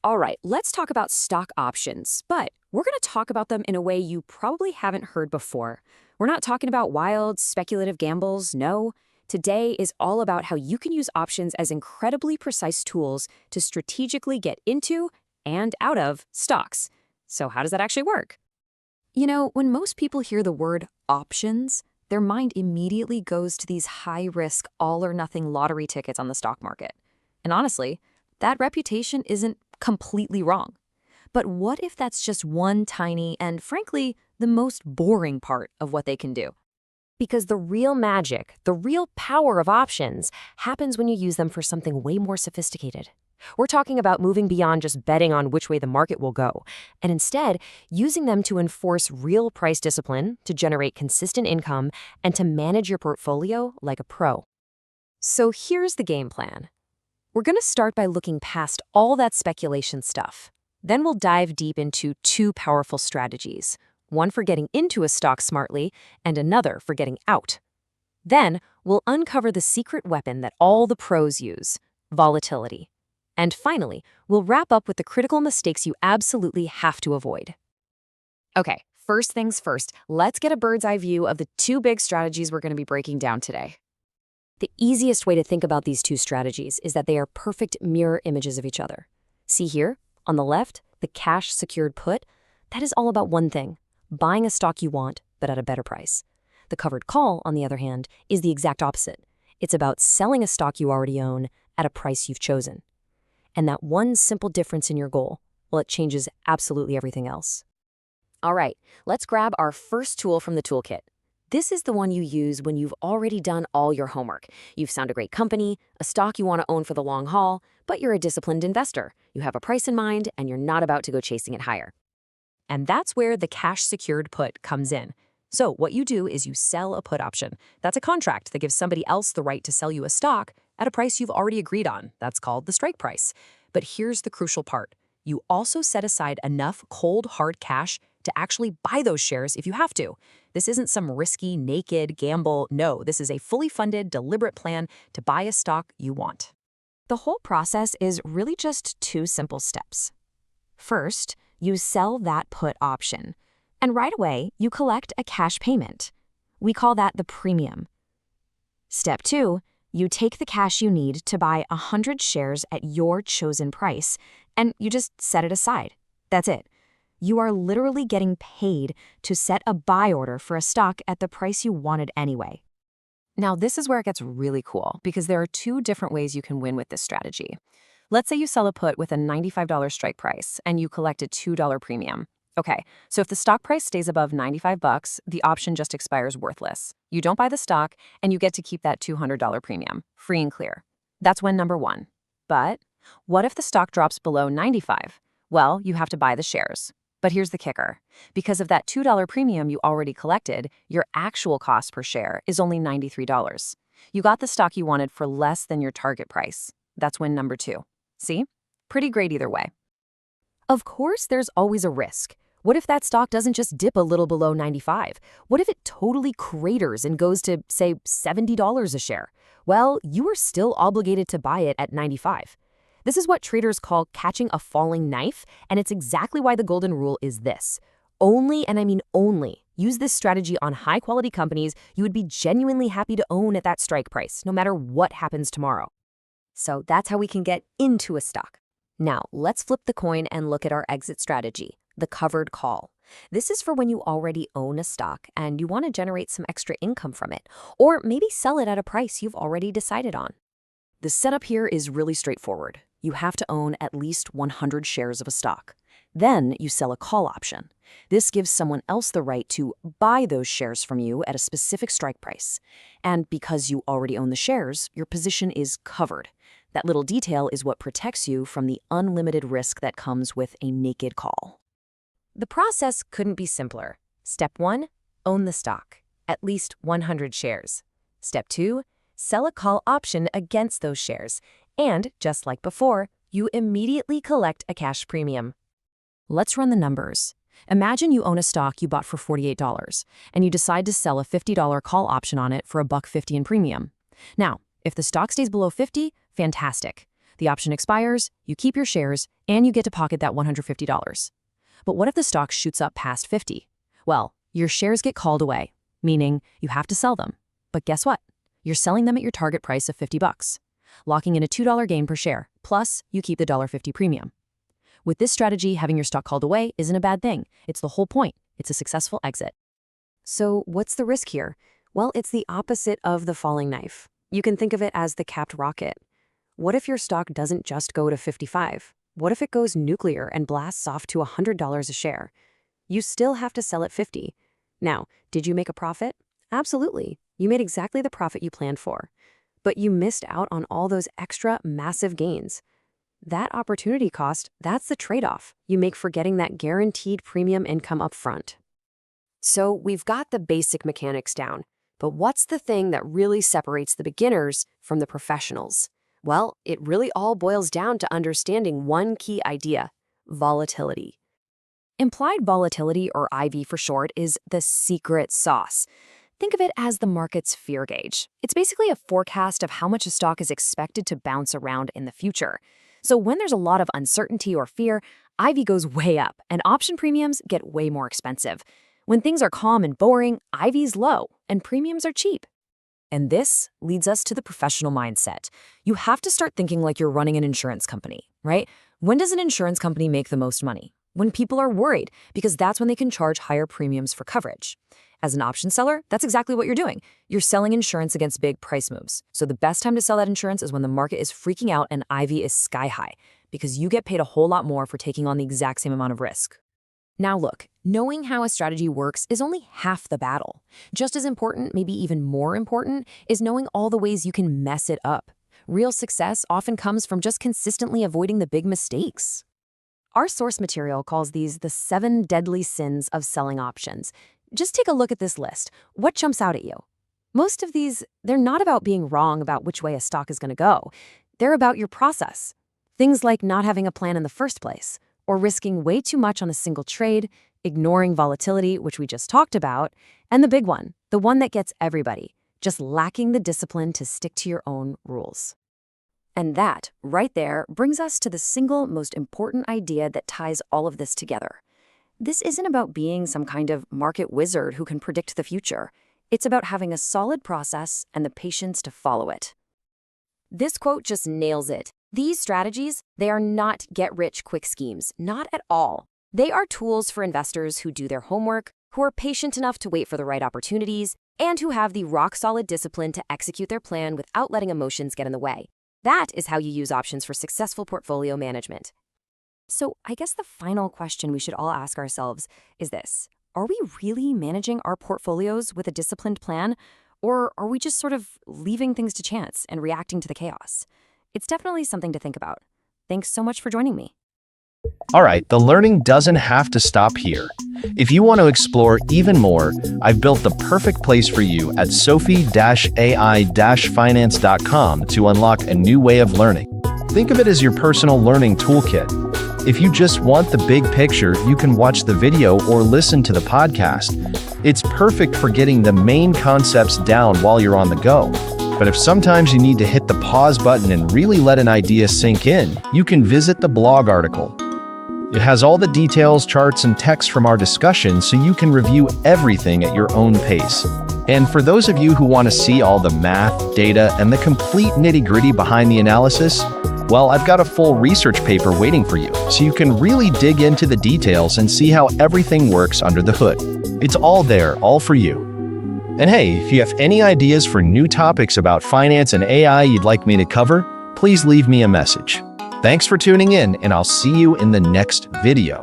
All right, let's talk about stock options, but we're going to talk about them in a way you probably haven't heard before. We're not talking about wild, speculative gambles, no. Today is all about how you can use options as incredibly precise tools to strategically get into and out of stocks. So how does that actually work? You know, when most people hear the word options, their mind immediately goes to these high-risk, all-or-nothing lottery tickets on the stock market. And honestly, that reputation isn't completely wrong. But what if that's just one tiny and, frankly, the most boring part of what they can do? Because the real magic, the real power of options happens when you use them for something way more sophisticated. We're talking about moving beyond just betting on which way the market will go, and instead using them to enforce real price discipline, to generate consistent income, and to manage your portfolio like a pro. So here's the game plan. We're going to start by looking past all that speculation stuff. Then we'll dive deep into two powerful strategies, one for getting into a stock smartly and another for getting out. Then we'll uncover the secret weapon that all the pros use, volatility. And finally, we'll wrap up with the critical mistakes you absolutely have to avoid. Okay, first things first, let's get a bird's eye view of the two big strategies we're going to be breaking down today. The easiest way to think about these two strategies is that they are perfect mirror images of each other. See here, on the left, the cash-secured put, that is all about one thing, buying a stock you want, but at a better price. The covered call, on the other hand, is the exact opposite. It's about selling a stock you already own at a price you've chosen. And that one simple difference in your goal, well, it changes absolutely everything else. All right, let's grab our first tool from the toolkit. This is the one you use when you've already done all your homework. You've found a great company, a stock you want to own for the long haul, but you're a disciplined investor. You have a price in mind, and you're not about to go chasing it higher. And that's where the cash-secured put comes in. So what you do is you sell a put option. That's a contract that gives somebody else the right to sell you a stock at a price you've already agreed on. That's called the strike price. But here's the crucial part. You also set aside enough cold, hard cash to actually buy those shares if you have to. This isn't some risky, naked gamble. No, this is a fully funded, deliberate plan to buy a stock you want. The whole process is really just two simple steps. First, you sell that put option, and right away, you collect a cash payment. We call that the premium. Step 2, you take the cash you need to buy 100 shares at your chosen price, and you just set it aside. That's it. You are literally getting paid to set a buy order for a stock at the price you wanted anyway. Now, this is where it gets really cool because there are two different ways you can win with this strategy. Let's say you sell a put with a $95 strike price and you collect a $2 premium. Okay, so if the stock price stays above $95, the option just expires worthless. You don't buy the stock and you get to keep that $200 premium, free and clear. That's win number one. But what if the stock drops below 95? Well, you have to buy the shares. But here's the kicker. Because of that $2 premium you already collected, your actual cost per share is only $93. You got the stock you wanted for less than your target price. That's win number two. See? Pretty great either way. Of course, there's always a risk. What if that stock doesn't just dip a little below 95? What if it totally craters and goes to, say, $70 a share? Well, you are still obligated to buy it at 95. This is what traders call catching a falling knife, and it's exactly why the golden rule is this. Only, and I mean only, use this strategy on high-quality companies you would be genuinely happy to own at that strike price, no matter what happens tomorrow. So that's how we can get into a stock. Now, let's flip the coin and look at our exit strategy, the covered call. This is for when you already own a stock and you want to generate some extra income from it, or maybe sell it at a price you've already decided on. The setup here is really straightforward. You have to own at least 100 shares of a stock. Then you sell a call option. This gives someone else the right to buy those shares from you at a specific strike price. And because you already own the shares, your position is covered. That little detail is what protects you from the unlimited risk that comes with a naked call. The process couldn't be simpler. Step 1, own the stock, at least 100 shares. Step 2, sell a call option against those shares. And, just like before, you immediately collect a cash premium. Let's run the numbers. Imagine you own a stock you bought for $48, and you decide to sell a $50 call option on it for $1.50 in premium. Now, if the stock stays below 50, fantastic. The option expires, you keep your shares, and you get to pocket that $150. But what if the stock shoots up past 50? Well, your shares get called away, meaning you have to sell them. But guess what? You're selling them at your target price of $50, locking in a $2 gain per share, plus you keep the $1.50 premium. With this strategy, having your stock called away isn't a bad thing. It's the whole point. It's a successful exit. So what's the risk here? Well, it's the opposite of the falling knife. You can think of it as the capped rocket. What if your stock doesn't just go to 55? What if it goes nuclear and blasts off to $100 a share? You still have to sell at 50. Now, did you make a profit? Absolutely. You made exactly the profit you planned for. But you missed out on all those extra massive gains. That opportunity cost, that's the trade-off you make for getting that guaranteed premium income up front. So we've got the basic mechanics down, but what's the thing that really separates the beginners from the professionals? Well, it really all boils down to understanding one key idea: volatility. Implied volatility, or IV for short, is the secret sauce. Think of it as the market's fear gauge. It's basically a forecast of how much a stock is expected to bounce around in the future. So when there's a lot of uncertainty or fear, IV goes way up, and option premiums get way more expensive. When things are calm and boring, IV's low, and premiums are cheap. And this leads us to the professional mindset. You have to start thinking like you're running an insurance company, right? When does an insurance company make the most money? When people are worried, because that's when they can charge higher premiums for coverage. As an option seller, that's exactly what you're doing. You're selling insurance against big price moves. So the best time to sell that insurance is when the market is freaking out and IV is sky high, because you get paid a whole lot more for taking on the exact same amount of risk. Now look, knowing how a strategy works is only half the battle. Just as important, maybe even more important, is knowing all the ways you can mess it up. Real success often comes from just consistently avoiding the big mistakes. Our source material calls these the 7 deadly sins of selling options. Just take a look at this list. What jumps out at you? Most of these, they're not about being wrong about which way a stock is going to go. They're about your process. Things like not having a plan in the first place, or risking way too much on a single trade, ignoring volatility, which we just talked about, and the big one, the one that gets everybody, just lacking the discipline to stick to your own rules. And that, right there, brings us to the single most important idea that ties all of this together. This isn't about being some kind of market wizard who can predict the future. It's about having a solid process and the patience to follow it. This quote just nails it. These strategies, they are not get-rich-quick schemes, not at all. They are tools for investors who do their homework, who are patient enough to wait for the right opportunities, and who have the rock-solid discipline to execute their plan without letting emotions get in the way. That is how you use options for successful portfolio management. So I guess the final question we should all ask ourselves is this: are we really managing our portfolios with a disciplined plan, or are we just sort of leaving things to chance and reacting to the chaos? It's definitely something to think about. Thanks so much for joining me. All right, the learning doesn't have to stop here. If you want to explore even more, I've built the perfect place for you at sophie-ai-finance.com to unlock a new way of learning. Think of it as your personal learning toolkit. If you just want the big picture, you can watch the video or listen to the podcast. It's perfect for getting the main concepts down while you're on the go. But if sometimes you need to hit the pause button and really let an idea sink in, you can visit the blog article. It has all the details, charts, and text from our discussion so you can review everything at your own pace. And for those of you who want to see all the math, data, and the complete nitty-gritty behind the analysis, well, I've got a full research paper waiting for you, so you can really dig into the details and see how everything works under the hood. It's all there, all for you. And hey, if you have any ideas for new topics about finance and AI you'd like me to cover, please leave me a message. Thanks for tuning in, and I'll see you in the next video.